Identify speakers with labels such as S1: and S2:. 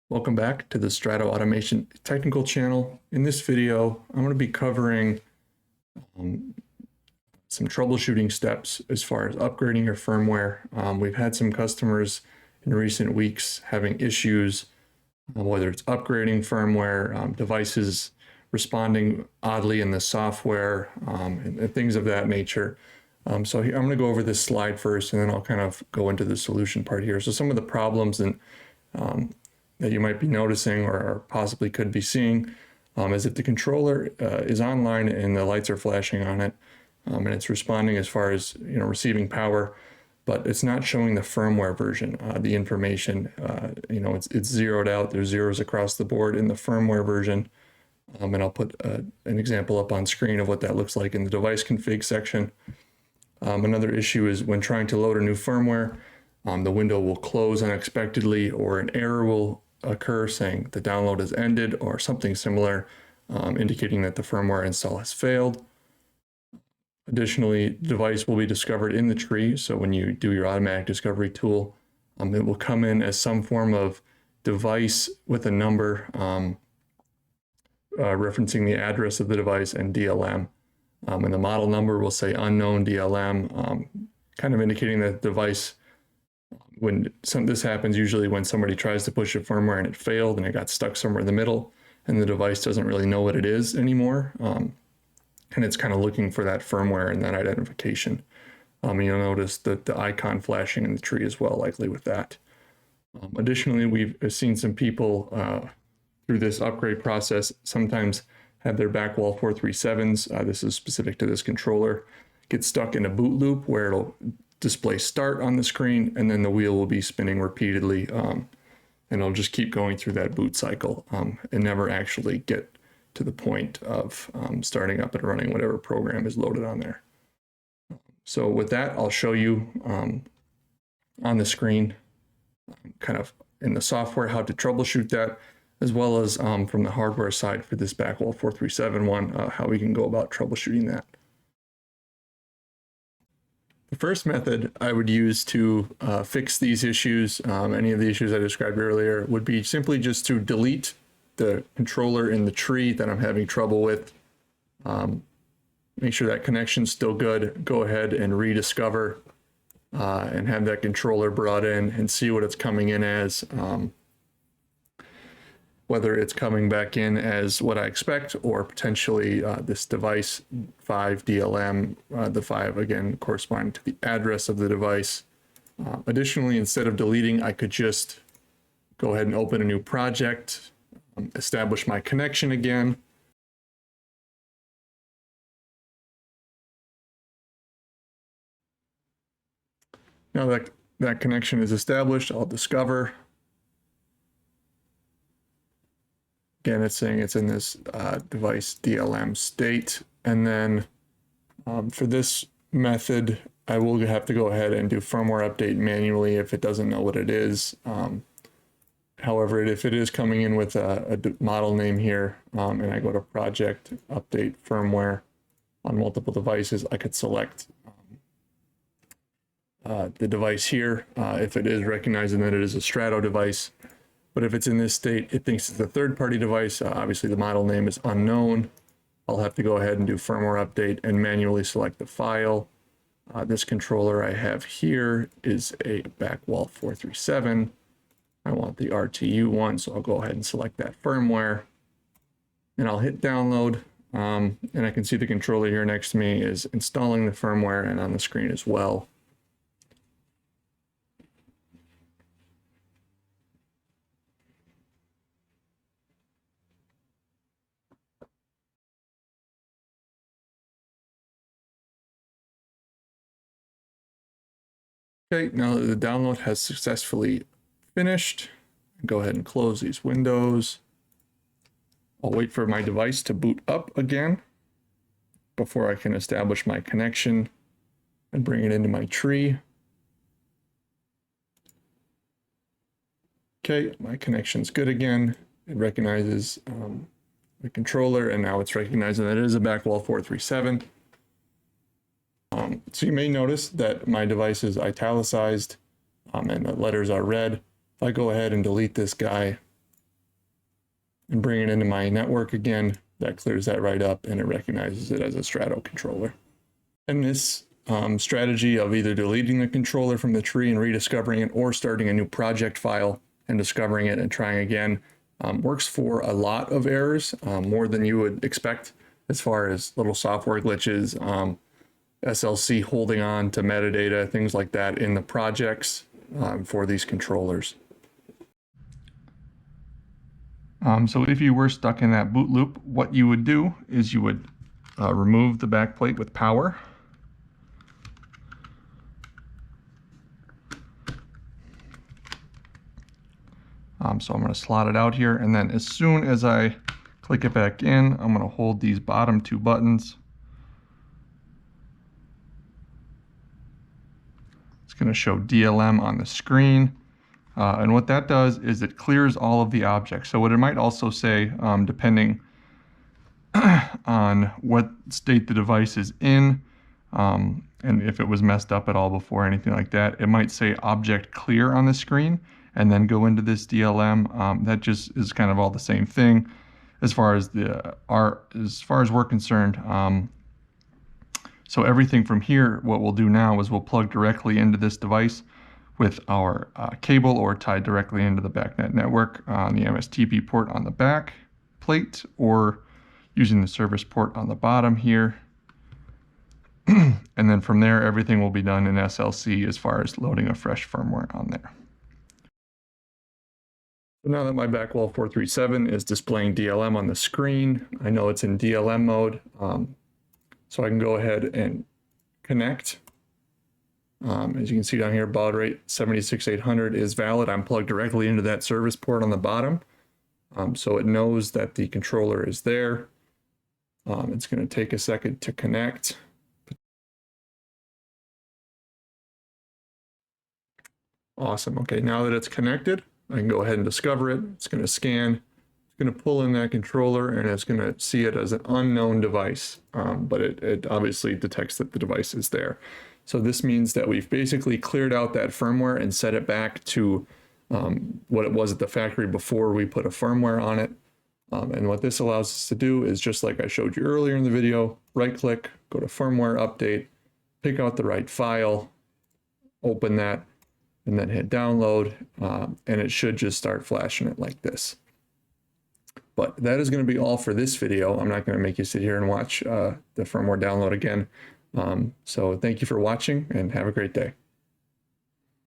S1: Welcome back to the Strato Automation Technical channel. In this video, I'm going to be covering some troubleshooting steps as far as upgrading your firmware. We've had some customers in recent weeks having issues, whether it's upgrading firmware, devices responding oddly in the software, and things of that nature. So I'm going to go over this slide first, and then I'll kind of go into the solution part here. So some of the problems and that you might be noticing or possibly could be seeing is if the controller is online and the lights are flashing on it, and it's responding as far as receiving power, but it's not showing the firmware version, the information. It's zeroed out. There's zeros across the board in the firmware version, and I'll put an example up on screen of what that looks like in the device config section. Another issue is when trying to load a new firmware, the window will close unexpectedly, or an error will occur saying the download has ended or something similar, indicating that the firmware install has failed. Additionally, the device will be discovered in the tree. So when you do your automatic discovery tool, it will come in as some form of device with a number referencing the address of the device and DLM. And the model number will say unknown DLM, kind of indicating that the device, when this happens, usually when somebody tries to push a firmware and it failed and it got stuck somewhere in the middle and the device doesn't really know what it is anymore. And it's kind of looking for that firmware and that identification. You'll notice that the icon flashing in the tree as well, likely with that. Additionally, we've seen some people through this upgrade process sometimes have their back wall 437s. This is specific to this controller. Get stuck in a boot loop where it'll display start on the screen and then the wheel will be spinning repeatedly, and it'll just keep going through that boot cycle and never actually get to the point of starting up and running whatever program is loaded on there. So with that, I'll show you on the screen kind of in the software how to troubleshoot that, as well as from the hardware side for this backwall 437 one, how we can go about troubleshooting that. The first method I would use to fix these issues, any of the issues I described earlier, would be simply just to delete the controller in the tree that I'm having trouble with. Make sure that connection's still good. Go ahead and rediscover and have that controller brought in and see what it's coming in as. Whether it's coming back in as what I expect or potentially this device 5 DLM, the 5 again corresponding to the address of the device. Additionally, instead of deleting, I could just go ahead and open a new project, establish my connection again. Now that that connection is established, I'll discover. Again, it's saying it's in this device DLM state. And then for this method, I will have to go ahead and do firmware update manually if it doesn't know what it is. However, if it is coming in with a model name here, and I go to project, update firmware on multiple devices, I could select the device here if it is recognizing that it is a Strato device. But if it's in this state, it thinks it's a third-party device. Obviously, the model name is unknown. I'll have to go ahead and do firmware update and manually select the file. This controller I have here is a backwall 437. I want the RTU one, so I'll go ahead and select that firmware. And I'll hit download, and I can see the controller here next to me is installing the firmware and on the screen as well. Okay, now that the download has successfully finished, go ahead and close these windows. I'll wait for my device to boot up again before I can establish my connection and bring it into my tree. Okay, my connection's good again. It recognizes the controller, and now it's recognizing that it is a backwall 437. So you may notice that my device is italicized and the letters are red. If I go ahead and delete this guy, and bring it into my network again, that clears that right up and it recognizes it as a Strato controller. And this strategy of either deleting the controller from the tree and rediscovering it, or starting a new project file and discovering it and trying again, works for a lot of errors, more than you would expect, as far as little software glitches, SLC holding on to metadata, things like that in the projects for these controllers. So if you were stuck in that boot loop, what you would do is you would remove the back plate with power. So I'm going to slot it out here, and then as soon as I click it back in, I'm going to hold these bottom two buttons. It's going to show DLM on the screen. And what that does is it clears all of the objects. So what it might also say, depending on what state the device is in, and if it was messed up at all before, anything like that, it might say object clear on the screen and then go into this DLM. That just is kind of all the same thing as far as we're concerned. So everything from here, what we'll do now is we'll plug directly into this device with our cable, or tied directly into the BACnet network on the MSTP port on the back plate, or using the service port on the bottom here. And then from there, everything will be done in SLC as far as loading a fresh firmware on there. So now that my BW437 is displaying DLM on the screen, I know it's in DLM mode, so I can go ahead and connect. As you can see down here, baud rate 76800 is valid. I'm plugged directly into that service port on the bottom, so it knows that the controller is there. It's going to take a second to connect. Awesome. Okay, now that it's connected, I can go ahead and discover it. It's going to scan. It's going to pull in that controller, and it's going to see it as an unknown device, but it obviously detects that the device is there. So this means that we've basically cleared out that firmware and set it back to what it was at the factory before we put a firmware on it. And what this allows us to do is, just like I showed you earlier in the video, right click, go to firmware update, pick out the right file, open that, and then hit download, and it should just start flashing it like this. But that is going to be all for this video. I'm not going to make you sit here and watch the firmware download again. So thank you for watching, and have a great day.